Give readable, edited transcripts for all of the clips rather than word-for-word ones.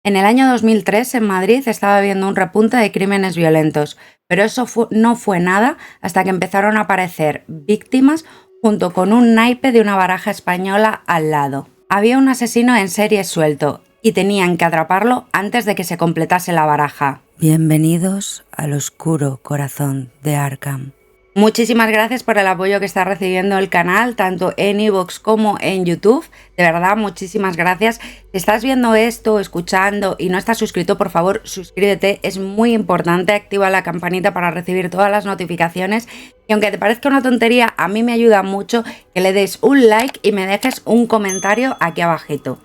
En el año 2003, en Madrid, estaba habiendo un repunte de crímenes violentos, pero eso no fue nada hasta que empezaron a aparecer víctimas junto con un naipe de una baraja española al lado. Había un asesino en serie suelto y tenían que atraparlo antes de que se completase la baraja. Bienvenidos al oscuro corazón de Arkham. Muchísimas gracias por el apoyo que está recibiendo el canal, tanto en iVoox como en YouTube. De verdad, muchísimas gracias. Si estás viendo esto, escuchando y no estás suscrito, por favor, suscríbete. Es muy importante. Activa la campanita para recibir todas las notificaciones. Y aunque te parezca una tontería, a mí me ayuda mucho que le des un like y me dejes un comentario aquí abajito,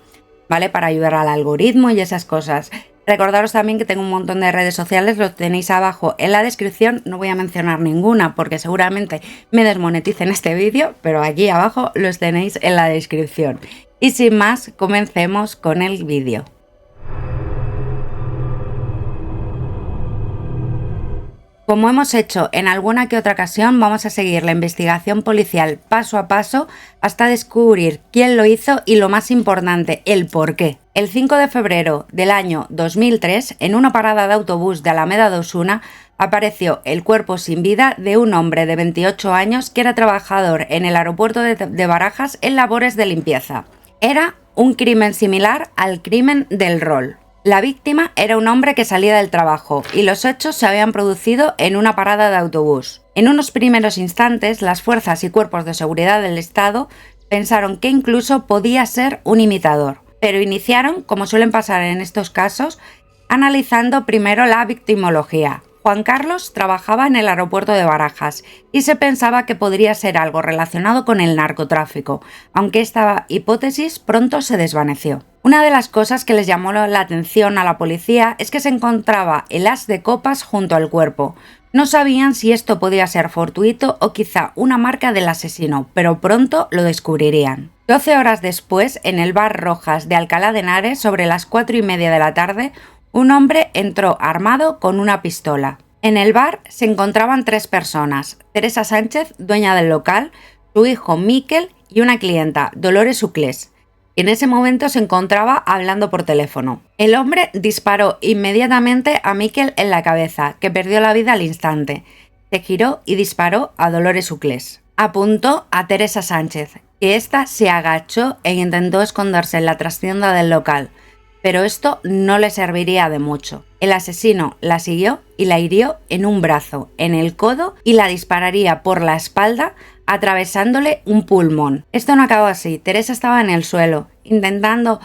¿vale? Para ayudar al algoritmo y esas cosas. Recordaros también que tengo un montón de redes sociales, los tenéis abajo en la descripción. No voy a mencionar ninguna porque seguramente me desmoneticen este vídeo, pero aquí abajo los tenéis en la descripción. Y sin más, comencemos con el vídeo. Como hemos hecho en alguna que otra ocasión, vamos a seguir la investigación policial paso a paso hasta descubrir quién lo hizo y, lo más importante, el por qué. El 5 de febrero del año 2003, en una parada de autobús de Alameda de Osuna, apareció el cuerpo sin vida de un hombre de 28 años que era trabajador en el aeropuerto de Barajas en labores de limpieza. Era un crimen similar al crimen del rol. La víctima era un hombre que salía del trabajo y los hechos se habían producido en una parada de autobús. En unos primeros instantes, las fuerzas y cuerpos de seguridad del Estado pensaron que incluso podía ser un imitador, pero iniciaron, como suelen pasar en estos casos, analizando primero la victimología. Juan Carlos trabajaba en el aeropuerto de Barajas y se pensaba que podría ser algo relacionado con el narcotráfico, aunque esta hipótesis pronto se desvaneció. Una de las cosas que les llamó la atención a la policía es que se encontraba el as de copas junto al cuerpo. No sabían si esto podía ser fortuito o quizá una marca del asesino, pero pronto lo descubrirían. 12 horas después, en el bar Rojas de Alcalá de Henares, sobre las 4:30 de la tarde, un hombre entró armado con una pistola. En el bar se encontraban 3 personas: Teresa Sánchez, dueña del local, su hijo Miquel y una clienta, Dolores Uclés. En ese momento se encontraba hablando por teléfono. El hombre disparó inmediatamente a Miquel en la cabeza, que perdió la vida al instante. Se giró y disparó a Dolores Uclés. Apuntó a Teresa Sánchez, que ésta se agachó e intentó esconderse en la trastienda del local, pero esto no le serviría de mucho. El asesino la siguió y la hirió en un brazo, en el codo, y la dispararía por la espalda, atravesándole un pulmón. Esto no acabó así. Teresa estaba en el suelo, intentando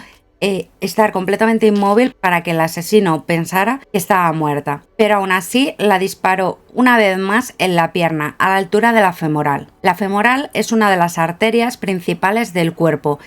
estar completamente inmóvil para que el asesino pensara que estaba muerta. Pero aún así la disparó una vez más en la pierna, a la altura de la femoral. La femoral es una de las arterias principales del cuerpo,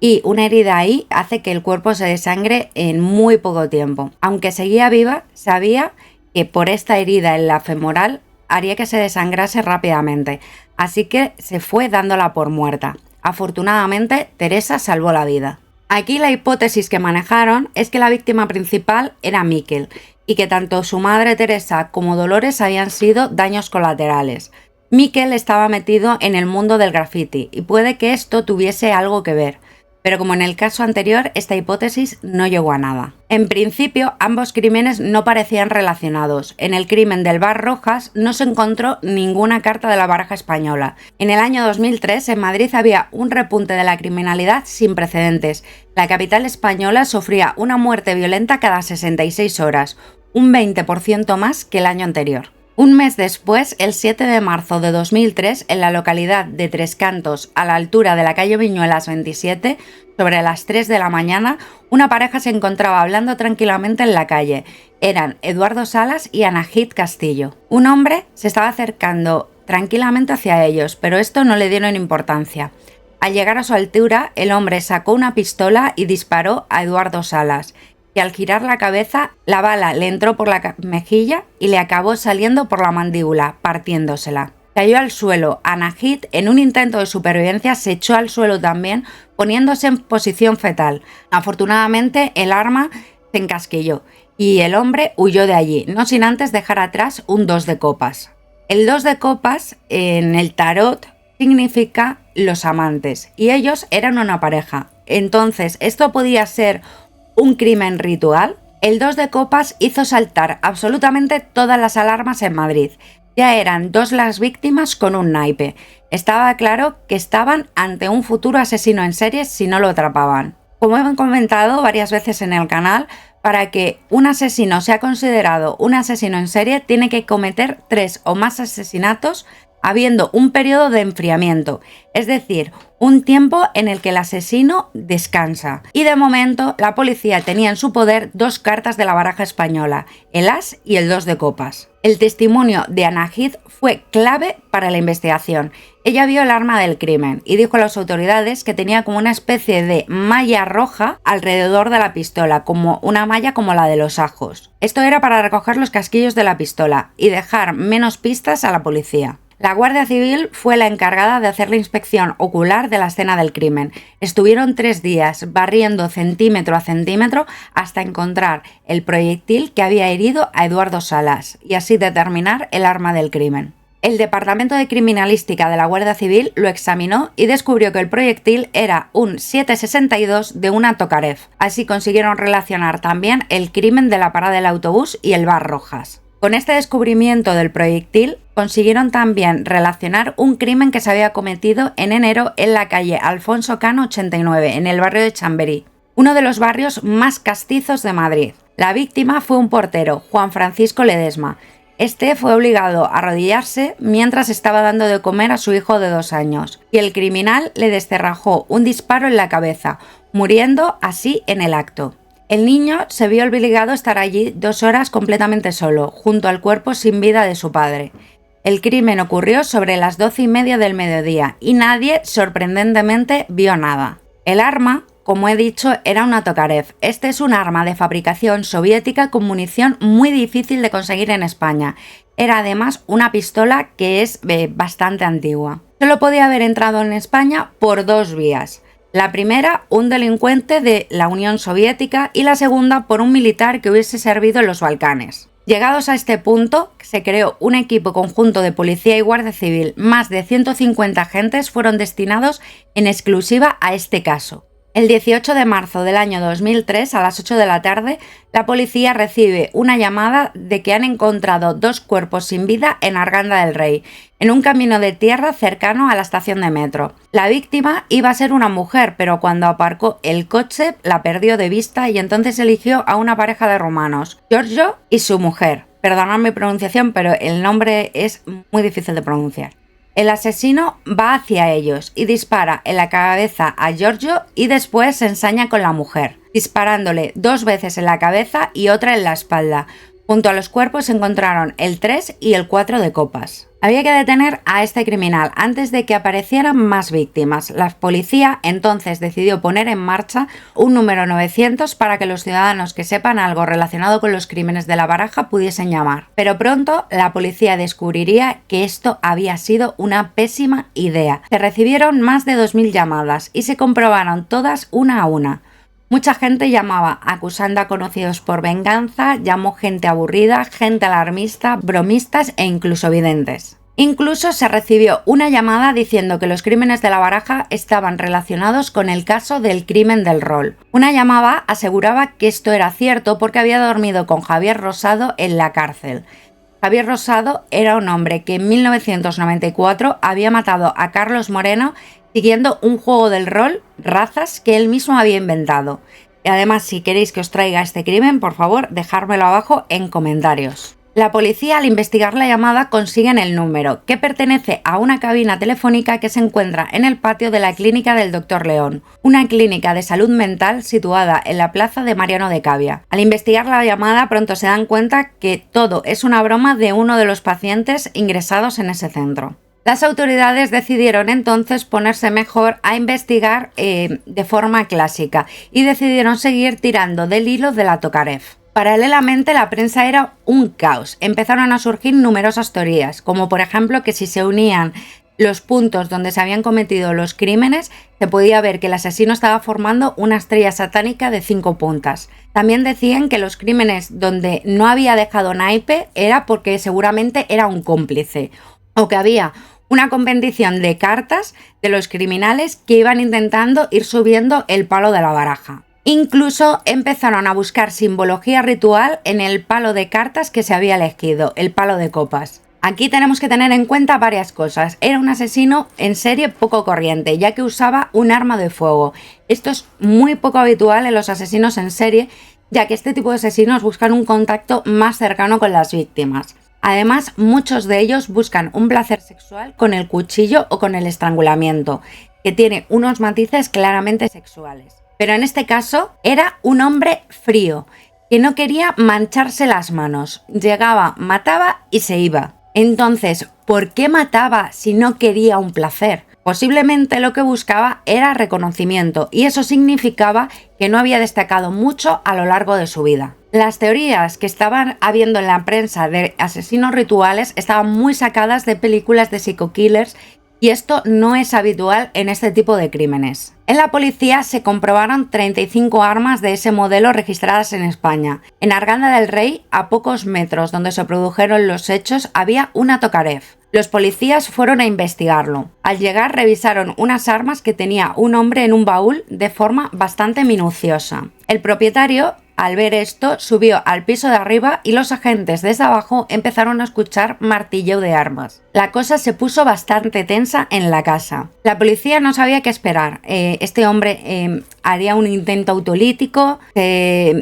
y una herida ahí hace que el cuerpo se desangre en muy poco tiempo. Aunque seguía viva, sabía que por esta herida en la femoral haría que se desangrase rápidamente, así que se fue dándola por muerta. Afortunadamente, Teresa salvó la vida. Aquí la hipótesis que manejaron es que la víctima principal era Miquel y que tanto su madre Teresa como Dolores habían sido daños colaterales. Miquel estaba metido en el mundo del graffiti y puede que esto tuviese algo que ver, pero como en el caso anterior, esta hipótesis no llegó a nada. En principio, ambos crímenes no parecían relacionados. En el crimen del bar Rojas no se encontró ninguna carta de la baraja española. En el año 2003, en Madrid había un repunte de la criminalidad sin precedentes. La capital española sufría una muerte violenta cada 66 horas, un 20% más que el año anterior. Un mes después, el 7 de marzo de 2003, en la localidad de Tres Cantos, a la altura de la calle Viñuelas 27, sobre las 3 de la mañana, una pareja se encontraba hablando tranquilamente en la calle. Eran Eduardo Salas y Anahit Castillo. Un hombre se estaba acercando tranquilamente hacia ellos, pero esto no le dieron importancia. Al llegar a su altura, el hombre sacó una pistola y disparó a Eduardo Salas, que al girar la cabeza, la bala le entró por la mejilla y le acabó saliendo por la mandíbula, partiéndosela. Cayó al suelo. Anahit, en un intento de supervivencia, se echó al suelo también, poniéndose en posición fetal. Afortunadamente, el arma se encasquilló y el hombre huyó de allí, no sin antes dejar atrás un 2 de copas. El 2 de copas, en el tarot, significa los amantes, y ellos eran una pareja. Entonces, esto podía ser un crimen ritual? El 2 de copas hizo saltar absolutamente todas las alarmas en Madrid. Ya eran 2 las víctimas con un naipe. Estaba claro que estaban ante un futuro asesino en serie si no lo atrapaban. Como hemos comentado varias veces en el canal, para que un asesino sea considerado un asesino en serie tiene que cometer 3 o más asesinatos habiendo un periodo de enfriamiento, es decir, un tiempo en el que el asesino descansa. Y de momento la policía tenía en su poder 2 cartas de la baraja española, el as y el 2 de copas. El testimonio de Anahid fue clave para la investigación. Ella vio el arma del crimen y dijo a las autoridades que tenía como una especie de malla roja alrededor de la pistola, como una malla como la de los ajos. Esto era para recoger los casquillos de la pistola y dejar menos pistas a la policía. La Guardia Civil fue la encargada de hacer la inspección ocular de la escena del crimen. Estuvieron 3 días barriendo centímetro a centímetro hasta encontrar el proyectil que había herido a Eduardo Salas y así determinar el arma del crimen. El Departamento de Criminalística de la Guardia Civil lo examinó y descubrió que el proyectil era un 7,62 de una Tokarev. Así consiguieron relacionar también el crimen de la parada del autobús y el bar Rojas. Con este descubrimiento del proyectil, consiguieron también relacionar un crimen que se había cometido en enero en la calle Alfonso Cano 89, en el barrio de Chamberí, uno de los barrios más castizos de Madrid. La víctima fue un portero, Juan Francisco Ledesma. Este fue obligado a arrodillarse mientras estaba dando de comer a su hijo de 2 años, y el criminal le descerrajó un disparo en la cabeza, muriendo así en el acto. El niño se vio obligado a estar allí 2 horas completamente solo, junto al cuerpo sin vida de su padre. El crimen ocurrió sobre las 12:30 del mediodía y nadie, sorprendentemente, vio nada. El arma, como he dicho, era una Tokarev. Este es un arma de fabricación soviética con munición muy difícil de conseguir en España. Era además una pistola que es bastante antigua. Solo podía haber entrado en España por 2 vías. La primera, un delincuente de la Unión Soviética, y la segunda, por un militar que hubiese servido en los Balcanes. Llegados a este punto, se creó un equipo conjunto de policía y guardia civil. Más de 150 agentes fueron destinados en exclusiva a este caso. El 18 de marzo del año 2003, a las 8 de la tarde, la policía recibe una llamada de que han encontrado 2 cuerpos sin vida en Arganda del Rey, en un camino de tierra cercano a la estación de metro. La víctima iba a ser una mujer, pero cuando aparcó el coche la perdió de vista y entonces eligió a una pareja de rumanos, Giorgio y su mujer. Perdonad mi pronunciación, pero el nombre es muy difícil de pronunciar. El asesino va hacia ellos y dispara en la cabeza a Giorgio y después se ensaña con la mujer, disparándole 2 veces en la cabeza y otra en la espalda. Junto a los cuerpos se encontraron el 3 y el 4 de copas. Había que detener a este criminal antes de que aparecieran más víctimas. La policía entonces decidió poner en marcha un número 900 para que los ciudadanos que sepan algo relacionado con los crímenes de la baraja pudiesen llamar. Pero pronto la policía descubriría que esto había sido una pésima idea. Se recibieron más de 2000 llamadas y se comprobaron todas una a una. Mucha gente llamaba acusando a conocidos por venganza, llamó gente aburrida, gente alarmista, bromistas e incluso videntes. Incluso se recibió una llamada diciendo que los crímenes de la baraja estaban relacionados con el caso del crimen del rol. Una llamada aseguraba que esto era cierto porque había dormido con Javier Rosado en la cárcel. Javier Rosado era un hombre que en 1994 había matado a Carlos Moreno siguiendo un juego del rol, Razas, que él mismo había inventado. Y además, si queréis que os traiga este crimen, por favor, dejármelo abajo en comentarios. La policía, al investigar la llamada, consiguen el número, que pertenece a una cabina telefónica que se encuentra en el patio de la clínica del Dr. León, una clínica de salud mental situada en la plaza de Mariano de Cavia. Al investigar la llamada, pronto se dan cuenta que todo es una broma de uno de los pacientes ingresados en ese centro. Las autoridades decidieron entonces ponerse mejor a investigar de forma clásica y decidieron seguir tirando del hilo de la Tokarev. Paralelamente, la prensa era un caos. Empezaron a surgir numerosas teorías, como por ejemplo que si se unían los puntos donde se habían cometido los crímenes, se podía ver que el asesino estaba formando una estrella satánica de 5 puntas. También decían que los crímenes donde no había dejado naipe era porque seguramente era un cómplice, o que había una compendición de cartas de los criminales que iban intentando ir subiendo el palo de la baraja. Incluso empezaron a buscar simbología ritual en el palo de cartas que se había elegido, el palo de copas. Aquí tenemos que tener en cuenta varias cosas. Era un asesino en serie poco corriente, ya que usaba un arma de fuego. Esto es muy poco habitual en los asesinos en serie, ya que este tipo de asesinos buscan un contacto más cercano con las víctimas. Además, muchos de ellos buscan un placer sexual con el cuchillo o con el estrangulamiento, que tiene unos matices claramente sexuales. Pero en este caso era un hombre frío, que no quería mancharse las manos. Llegaba, mataba y se iba. Entonces, ¿por qué mataba si no quería un placer? Posiblemente lo que buscaba era reconocimiento, y eso significaba que no había destacado mucho a lo largo de su vida. Las teorías que estaban habiendo en la prensa de asesinos rituales estaban muy sacadas de películas de psico-killers, y esto no es habitual en este tipo de crímenes. En la policía se comprobaron 35 armas de ese modelo registradas en España. En Arganda del Rey, a pocos metros donde se produjeron los hechos, había una Tokarev. Los policías fueron a investigarlo. Al llegar revisaron unas armas que tenía un hombre en un baúl de forma bastante minuciosa. El propietario, al ver esto, subió al piso de arriba y los agentes desde abajo empezaron a escuchar martilleo de armas. La cosa se puso bastante tensa en la casa. La policía no sabía qué esperar. Este hombre haría un intento autolítico,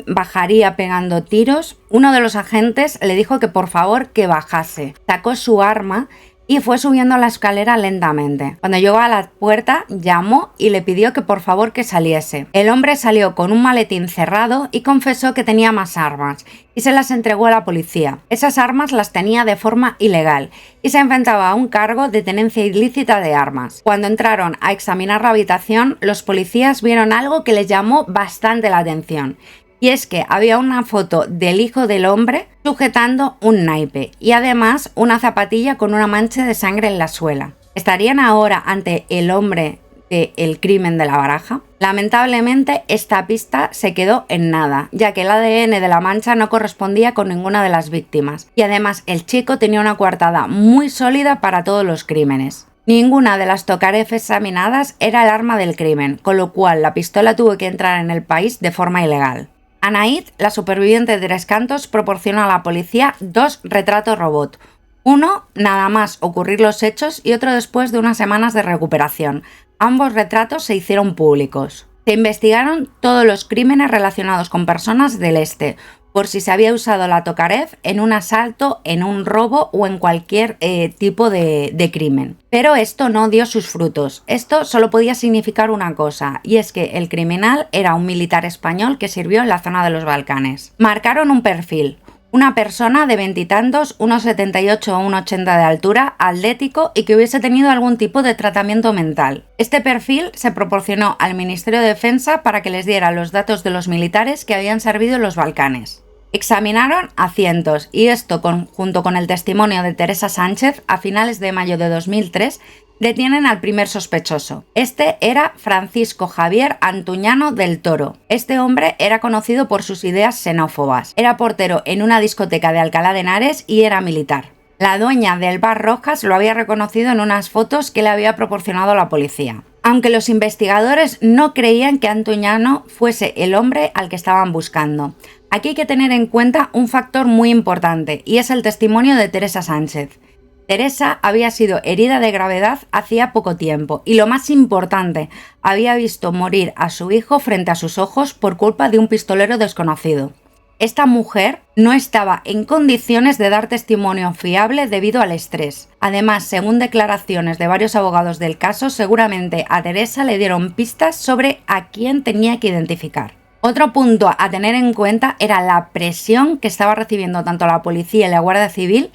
bajaría pegando tiros. Uno de los agentes le dijo que por favor que bajase. Sacó su arma y fue subiendo la escalera lentamente. Cuando llegó a la puerta, llamó y le pidió que por favor que saliese. El hombre salió con un maletín cerrado y confesó que tenía más armas y se las entregó a la policía. Esas armas las tenía de forma ilegal y se enfrentaba a un cargo de tenencia ilícita de armas. Cuando entraron a examinar la habitación, los policías vieron algo que les llamó bastante la atención. Y es que había una foto del hijo del hombre sujetando un naipe y además una zapatilla con una mancha de sangre en la suela. ¿Estarían ahora ante el hombre del crimen de la baraja? Lamentablemente esta pista se quedó en nada, ya que el ADN de la mancha no correspondía con ninguna de las víctimas y además el chico tenía una coartada muy sólida para todos los crímenes. Ninguna de las Tokarev examinadas era el arma del crimen, con lo cual la pistola tuvo que entrar en el país de forma ilegal. Anaid, la superviviente de Tres Cantos, proporcionó a la policía 2 retratos robot. Uno nada más ocurrir los hechos y otro después de unas semanas de recuperación. Ambos retratos se hicieron públicos. Se investigaron todos los crímenes relacionados con personas del este, por si se había usado la Tokarev en un asalto, en un robo o en cualquier tipo de crimen. Pero esto no dio sus frutos. Esto solo podía significar una cosa, y es que el criminal era un militar español que sirvió en la zona de los Balcanes. Marcaron un perfil. Una persona de veintitantos, unos 78 o 1,80 de altura, atlético y que hubiese tenido algún tipo de tratamiento mental. Este perfil se proporcionó al Ministerio de Defensa para que les diera los datos de los militares que habían servido en los Balcanes. Examinaron a cientos y esto, junto con el testimonio de Teresa Sánchez, a finales de mayo de 2003, detienen al primer sospechoso. Este era Francisco Javier Antuñano del Toro. Este hombre era conocido por sus ideas xenófobas. Era portero en una discoteca de Alcalá de Henares y era militar. La dueña del bar Rojas lo había reconocido en unas fotos que le había proporcionado la policía. Aunque los investigadores no creían que Antuñano fuese el hombre al que estaban buscando. Aquí hay que tener en cuenta un factor muy importante y es el testimonio de Teresa Sánchez. Teresa había sido herida de gravedad hacía poco tiempo y lo más importante, había visto morir a su hijo frente a sus ojos por culpa de un pistolero desconocido. Esta mujer no estaba en condiciones de dar testimonio fiable debido al estrés. Además, según declaraciones de varios abogados del caso, seguramente a Teresa le dieron pistas sobre a quién tenía que identificar. Otro punto a tener en cuenta era la presión que estaba recibiendo tanto la policía y la Guardia Civil,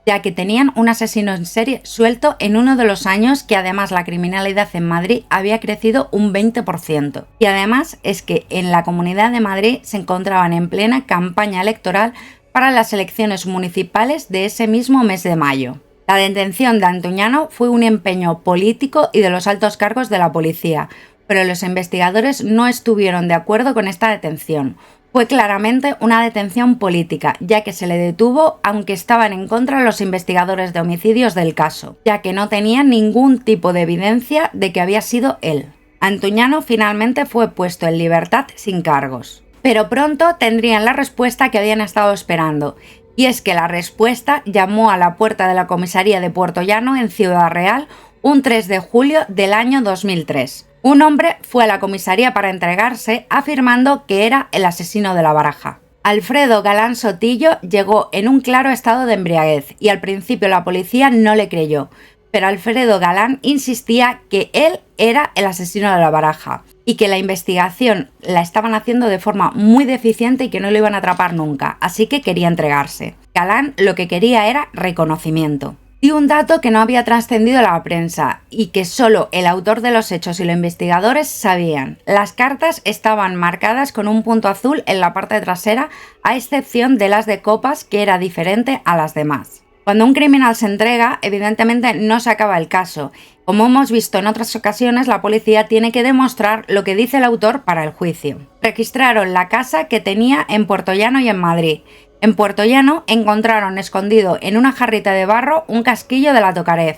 ya que tenían un asesino en serie suelto en uno de los años que además la criminalidad en Madrid había crecido un 20%. Y además es que en la Comunidad de Madrid se encontraban en plena campaña electoral para las elecciones municipales de ese mismo mes de mayo. La detención de Antuñano fue un empeño político y de los altos cargos de la policía, pero los investigadores no estuvieron de acuerdo con esta detención. Fue claramente una detención política, ya que se le detuvo aunque estaban en contra los investigadores de homicidios del caso, ya que no tenían ningún tipo de evidencia de que había sido él. Antuñano finalmente fue puesto en libertad sin cargos. Pero pronto tendrían la respuesta que habían estado esperando, y es que la respuesta llamó a la puerta de la comisaría de Puertollano en Ciudad Real un 3 de julio del año 2003. Un hombre fue a la comisaría para entregarse, afirmando que era el asesino de La Baraja. Alfredo Galán Sotillo llegó en un claro estado de embriaguez y al principio la policía no le creyó, pero Alfredo Galán insistía que él era el asesino de La Baraja y que la investigación la estaban haciendo de forma muy deficiente y que no lo iban a atrapar nunca, así que quería entregarse. Galán lo que quería era reconocimiento. Y un dato que no había trascendido a la prensa y que solo el autor de los hechos y los investigadores sabían. Las cartas estaban marcadas con un punto azul en la parte trasera, a excepción de las de copas, que era diferente a las demás. Cuando un criminal se entrega, evidentemente no se acaba el caso. Como hemos visto en otras ocasiones, la policía tiene que demostrar lo que dice el autor para el juicio. Registraron la casa que tenía en Puertollano y en Madrid. En Puertollano encontraron escondido en una jarrita de barro un casquillo de la Tokarev,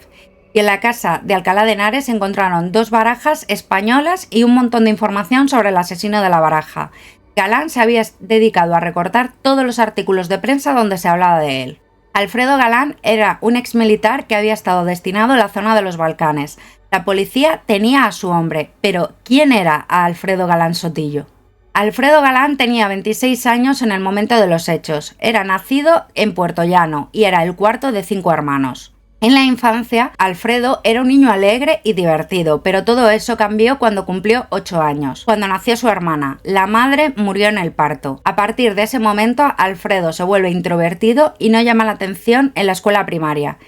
y en la casa de Alcalá de Henares encontraron 2 barajas españolas y un montón de información sobre el asesino de La Baraja. Galán se había dedicado a recortar todos los artículos de prensa donde se hablaba de él. Alfredo Galán era un exmilitar que había estado destinado en la zona de los Balcanes. La policía tenía a su hombre, pero ¿quién era a Alfredo Galán Sotillo? Alfredo Galán tenía 26 años en el momento de los hechos. Era nacido en Puertollano y era el cuarto de 5 hermanos. En la infancia, Alfredo era un niño alegre y divertido, pero todo eso cambió cuando cumplió 8 años, cuando nació su hermana. La madre murió en el parto. A partir de ese momento, Alfredo se vuelve introvertido y no llama la atención en la escuela primaria.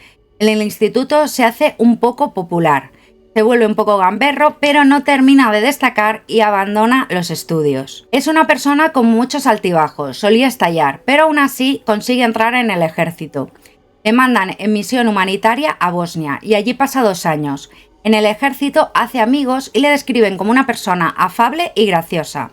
En el instituto se hace un poco popular. Se vuelve un poco gamberro, pero no termina de destacar y abandona los estudios. Es una persona con muchos altibajos, solía estallar, pero aún así consigue entrar en el ejército. Le mandan en misión humanitaria a Bosnia y allí pasa 2 años. En el ejército hace amigos y le describen como una persona afable y graciosa.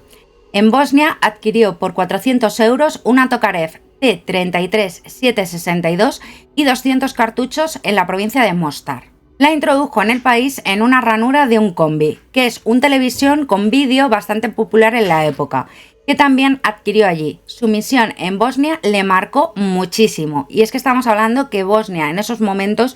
En Bosnia adquirió por 400 euros una Tokarev T-33-762 y 200 cartuchos en la provincia de Mostar. La introdujo en el país en una ranura de un combi, que es un televisión con vídeo bastante popular en la época, que también adquirió allí. Su misión en Bosnia le marcó muchísimo, y es que estamos hablando que Bosnia en esos momentos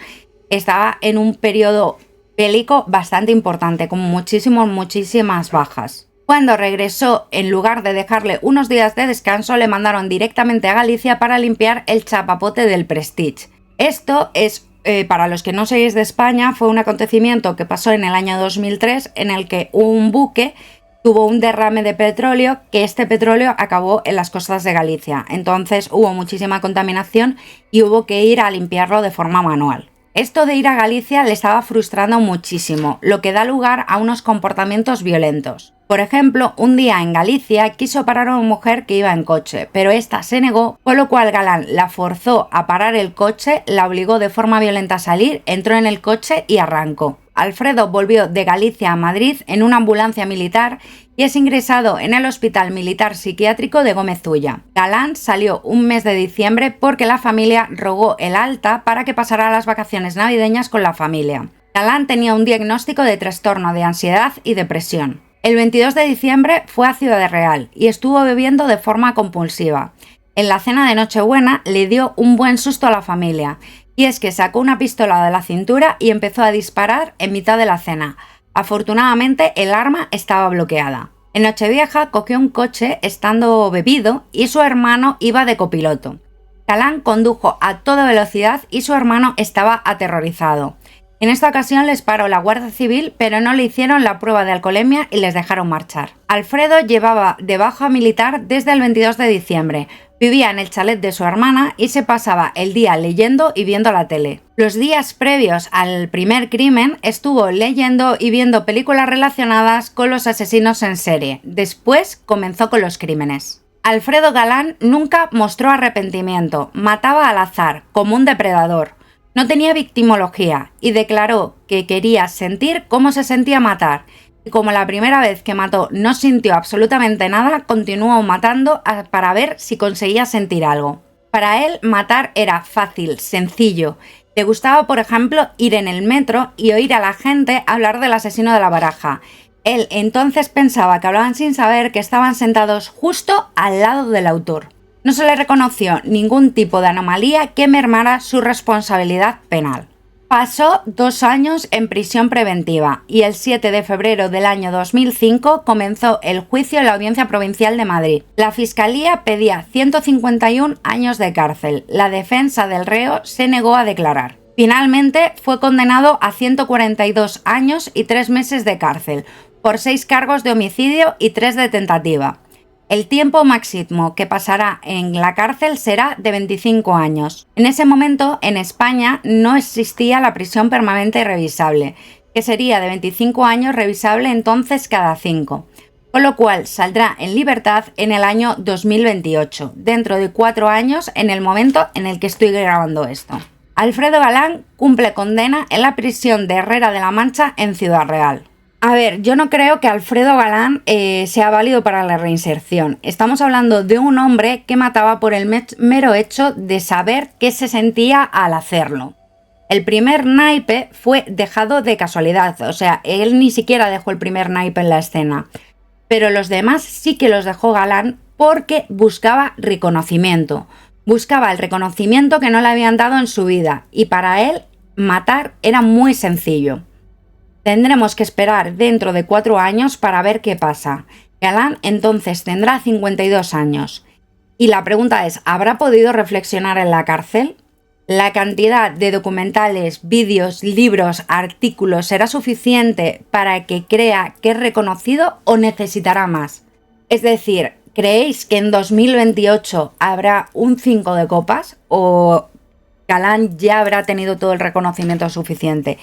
estaba en un periodo bélico bastante importante, con muchísimas bajas. Cuando regresó, en lugar de dejarle unos días de descanso, le mandaron directamente a Galicia para limpiar el chapapote del Prestige. Esto es para los que no sois de España, fue un acontecimiento que pasó en el año 2003 en el que un buque tuvo un derrame de petróleo, que este petróleo acabó en las costas de Galicia. Entonces hubo muchísima contaminación y hubo que ir a limpiarlo de forma manual. Esto de ir a Galicia le estaba frustrando muchísimo, lo que da lugar a unos comportamientos violentos. Por ejemplo, un día en Galicia quiso parar a una mujer que iba en coche, pero esta se negó, con lo cual Galán la forzó a parar el coche, la obligó de forma violenta a salir, entró en el coche y arrancó. Alfredo volvió de Galicia a Madrid en una ambulancia militar y es ingresado en el Hospital Militar Psiquiátrico de Gómez Ulla. Galán salió un mes de diciembre porque la familia rogó el alta para que pasara las vacaciones navideñas con la familia. Galán tenía un diagnóstico de trastorno de ansiedad y depresión. El 22 de diciembre fue a Ciudad Real y estuvo bebiendo de forma compulsiva. En la cena de Nochebuena le dio un buen susto a la familia, y es que sacó una pistola de la cintura y empezó a disparar en mitad de la cena. Afortunadamente el arma estaba bloqueada. En Nochevieja cogió un coche estando bebido y su hermano iba de copiloto. Galán condujo a toda velocidad y su hermano estaba aterrorizado. En esta ocasión les paró la Guardia Civil, pero no le hicieron la prueba de alcoholemia y les dejaron marchar. Alfredo llevaba de baja militar desde el 22 de diciembre. Vivía en el chalet de su hermana y se pasaba el día leyendo y viendo la tele. Los días previos al primer crimen estuvo leyendo y viendo películas relacionadas con los asesinos en serie. Después comenzó con los crímenes. Alfredo Galán nunca mostró arrepentimiento, mataba al azar, como un depredador. No tenía victimología y declaró que quería sentir cómo se sentía matar. Y como la primera vez que mató no sintió absolutamente nada, continuó matando para ver si conseguía sentir algo. Para él, matar era fácil, sencillo. Le gustaba, por ejemplo, ir en el metro y oír a la gente hablar del asesino de La Baraja. Él entonces pensaba que hablaban sin saber que estaban sentados justo al lado del autor. No se le reconoció ningún tipo de anomalía que mermara su responsabilidad penal. Pasó 2 años en prisión preventiva y el 7 de febrero del año 2005 comenzó el juicio en la Audiencia Provincial de Madrid. La Fiscalía pedía 151 años de cárcel. La defensa del reo se negó a declarar. Finalmente fue condenado a 142 años y 3 meses de cárcel por 6 cargos de homicidio y 3 de tentativa. El tiempo máximo que pasará en la cárcel será de 25 años. En ese momento, en España, no existía la prisión permanente revisable, que sería de 25 años revisable entonces cada 5, con lo cual saldrá en libertad en el año 2028, dentro de 4 años en el momento en el que estoy grabando esto. Alfredo Galán cumple condena en la prisión de Herrera de la Mancha en Ciudad Real. A ver, yo no creo que Alfredo Galán sea válido para la reinserción. Estamos hablando de un hombre que mataba por el mero hecho de saber qué se sentía al hacerlo. El primer naipe fue dejado de casualidad, o sea, él ni siquiera dejó el primer naipe en la escena. Pero los demás sí que los dejó Galán porque buscaba reconocimiento. Buscaba el reconocimiento que no le habían dado en su vida y para él matar era muy sencillo. Tendremos que esperar dentro de 4 años para ver qué pasa. Galán entonces tendrá 52 años. Y la pregunta es, ¿habrá podido reflexionar en la cárcel? ¿La cantidad de documentales, vídeos, libros, artículos será suficiente para que crea que es reconocido o necesitará más? Es decir, ¿creéis que en 2028 habrá un 5 de copas o Galán ya habrá tenido todo el reconocimiento suficiente?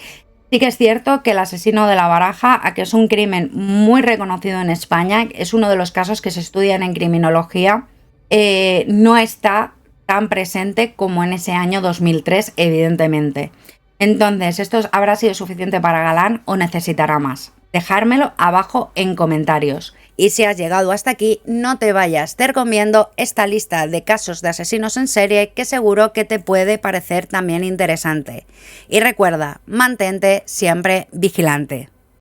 Sí que es cierto que el asesino de la Baraja, que es un crimen muy reconocido en España, es uno de los casos que se estudian en criminología, no está tan presente como en ese año 2003, evidentemente. Entonces, ¿esto habrá sido suficiente para Galán o necesitará más? Dejármelo abajo en comentarios. Y si has llegado hasta aquí, no te vayas, te recomiendo esta lista de casos de asesinos en serie que seguro que te puede parecer también interesante. Y recuerda, mantente siempre vigilante.